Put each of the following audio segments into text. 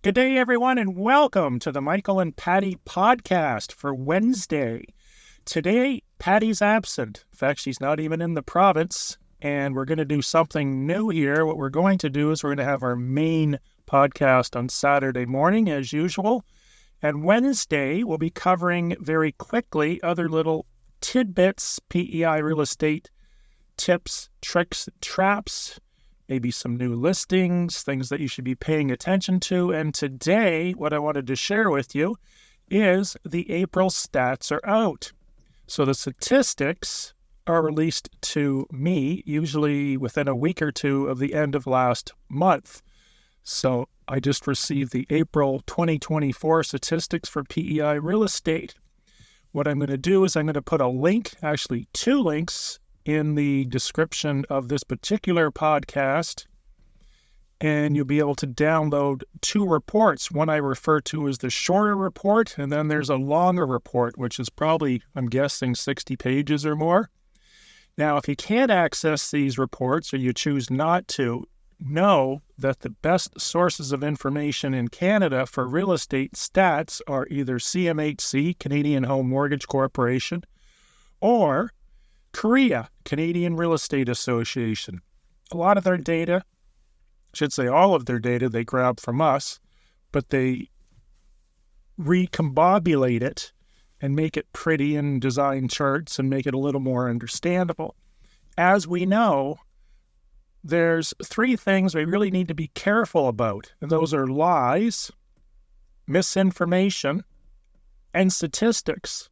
Good day, everyone, and welcome to the Michael and Patty podcast for Wednesday. Today, Patty's absent. In fact, she's not even in the province, and we're going to do something new here. What we're going to do is we're going to have our main podcast on Saturday morning, as usual. And Wednesday, we'll be covering very quickly other little tidbits, PEI real estate tips, tricks, traps, maybe some new listings, things that you should be paying attention to. And today, what I wanted to share with you is the April stats are out. So the statistics are released to me, usually within a week or two of the end of last month. So I just received the April 2024 statistics for PEI real estate. What I'm going to do is I'm going to put a link, actually two links, in the description of this particular podcast, and you'll be able to download two reports. One I refer to as the shorter report, and then there's a longer report, which is probably, I'm guessing, 60 pages or more. Now, if you can't access these reports or you choose not to, know that the best sources of information in Canada for real estate stats are either CMHC, Canadian Home Mortgage Corporation, or CREA, Canadian Real Estate Association. A lot of their data, I should say all of their data, they grab from us, but they recombobulate it and make it pretty and design charts and make it a little more understandable. As we know, there's three things we really need to be careful about, and those are lies, misinformation, and statistics.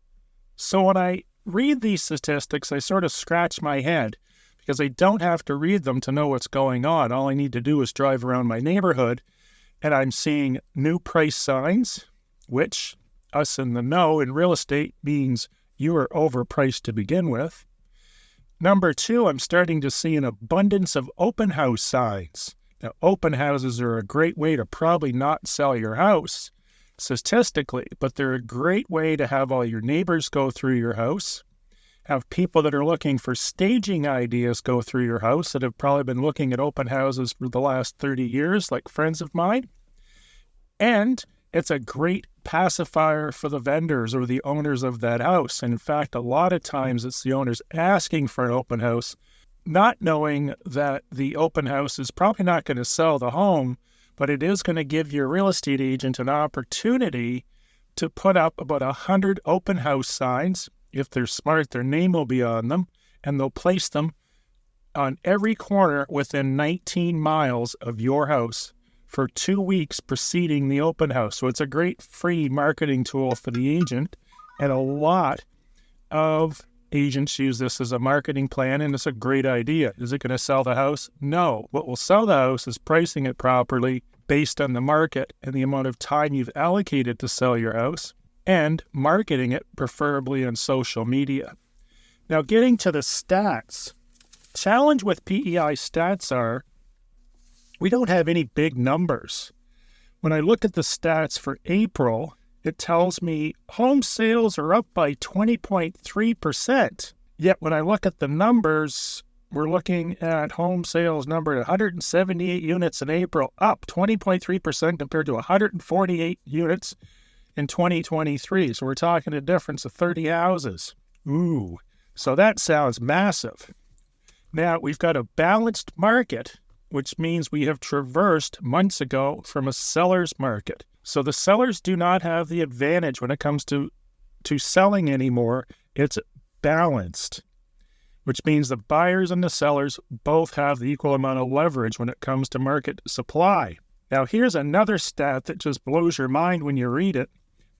So when I read these statistics, I sort of scratch my head because I don't have to read them to know what's going on. All I need to do is drive around my neighborhood and I'm seeing new price signs, which us in the know in real estate means you are overpriced to begin with. Number two, I'm starting to see an abundance of open house signs. Now, open houses are a great way to probably not sell your house statistically, but they're a great way to have all your neighbors go through your house, have people that are looking for staging ideas go through your house that have probably been looking at open houses for the last 30 years, like friends of mine. And it's a great pacifier for the vendors or the owners of that house. And in fact, a lot of times it's the owners asking for an open house, not knowing that the open house is probably not going to sell the home, but it is going to give your real estate agent an opportunity to put up about 100 open house signs. If they're smart, their name will be on them, and they'll place them on every corner within 19 miles of your house for 2 weeks preceding the open house. So it's a great free marketing tool for the agent, and a lot of agents use this as a marketing plan, and it's a great idea. Is it going to sell the house? No. What will sell the house is pricing it properly based on the market and the amount of time you've allocated to sell your house, and marketing it preferably on social media. Now, getting to the stats. Challenge with PEI stats are we don't have any big numbers. When I look at the stats for April, it tells me home sales are up by 20.3%. Yet when I look at the numbers, we're looking at home sales number at 178 units in April, up 20.3% compared to 148 units in 2023. So we're talking a difference of 30 houses. Ooh, so that sounds massive. Now, we've got a balanced market, which means we have traversed months ago from a seller's market. So the sellers do not have the advantage when it comes to selling anymore. It's balanced, which means the buyers and the sellers both have the equal amount of leverage when it comes to market supply. Now, here's another stat that just blows your mind when you read it.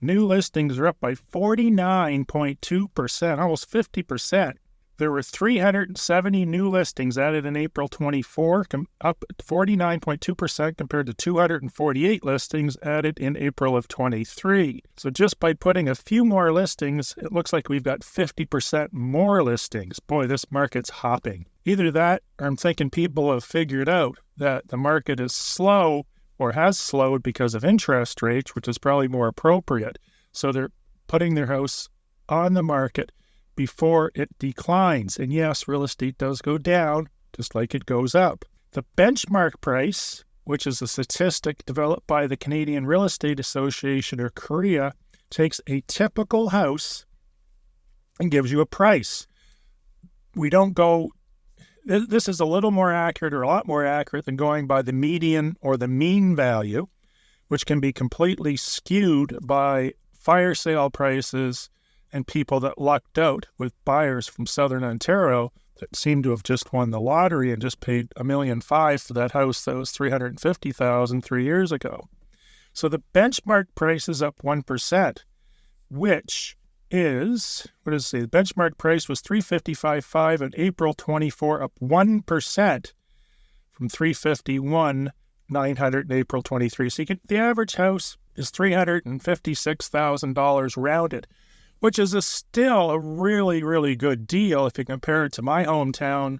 New listings are up by 49.2%, almost 50%. There were 370 new listings added in April 24, up 49.2% compared to 248 listings added in April of 23. So just by putting a few more listings, it looks like we've got 50% more listings. Boy, this market's hopping. Either that, or I'm thinking people have figured out that the market is slow or has slowed because of interest rates, which is probably more appropriate. So they're putting their house on the market before it declines. And yes, real estate does go down just like it goes up. The benchmark price which is a statistic developed by the Canadian Real Estate Association, or CREA, takes a typical house and gives you a price. We don't go, this is a little more accurate, or a lot more accurate, than going by the median or the mean value, which can be completely skewed by fire sale prices and people that lucked out with buyers from Southern Ontario that seem to have just won the lottery and just paid $1.5 million for that house that was $350,000 3 years ago. So the benchmark price is up 1%, which is, the benchmark price was $355.5 in April 24, up 1% from $351,900 in April 23. So the average house is $356,000 rounded, which is still a really, really good deal if you compare it to my hometown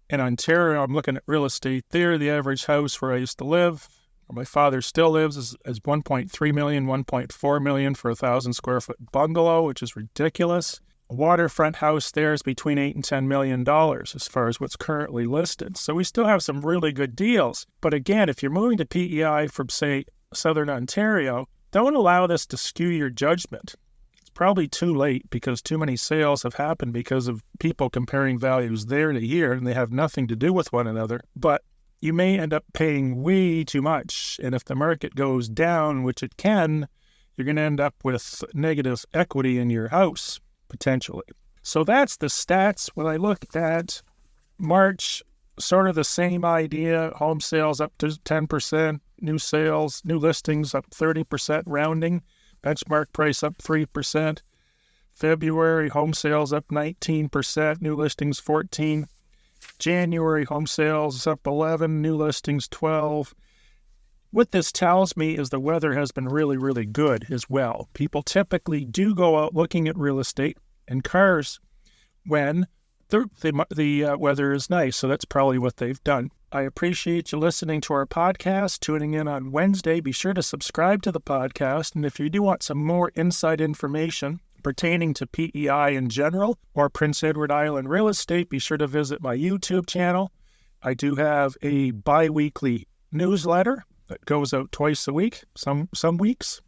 in Ontario. I'm looking at real estate there. The average house where I used to live, where my father still lives, is $1.3 million, $1.4 million for a 1,000-square-foot bungalow, which is ridiculous. A waterfront house there is between $8 and $10 million as far as what's currently listed. So we still have some really good deals. But again, if you're moving to PEI from, say, Southern Ontario, don't allow this to skew your judgment. Probably too late, because too many sales have happened because of people comparing values there to here, and they have nothing to do with one another. But you may end up paying way too much, and if the market goes down, which it can, you're going to end up with negative equity in your house, potentially. So that's the stats. When I look at March, sort of the same idea. Home sales up to 10%, new listings up 30%, rounding. Benchmark price up 3%. February, home sales up 19%, new listings 14%. January, home sales up 11%, new listings 12%. What this tells me is the weather has been really, really good as well. People typically do go out looking at real estate and cars when the weather is nice, so that's probably what they've done. I appreciate you listening to our podcast, tuning in on Wednesday. Be sure to subscribe to the podcast, and if you do want some more inside information pertaining to PEI in general or Prince Edward Island real estate, be sure to visit my YouTube channel. I do have a bi-weekly newsletter that goes out twice a week, some weeks,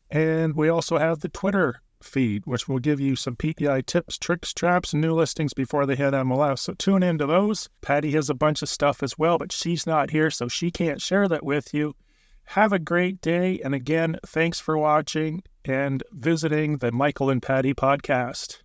and we also have the Twitter feed, which will give you some PEI tips, tricks, traps, and new listings before they hit MLS. So tune into those. Patty has a bunch of stuff as well, but she's not here, so she can't share that with you. Have a great day. And again, thanks for watching and visiting the Michael and Patty podcast.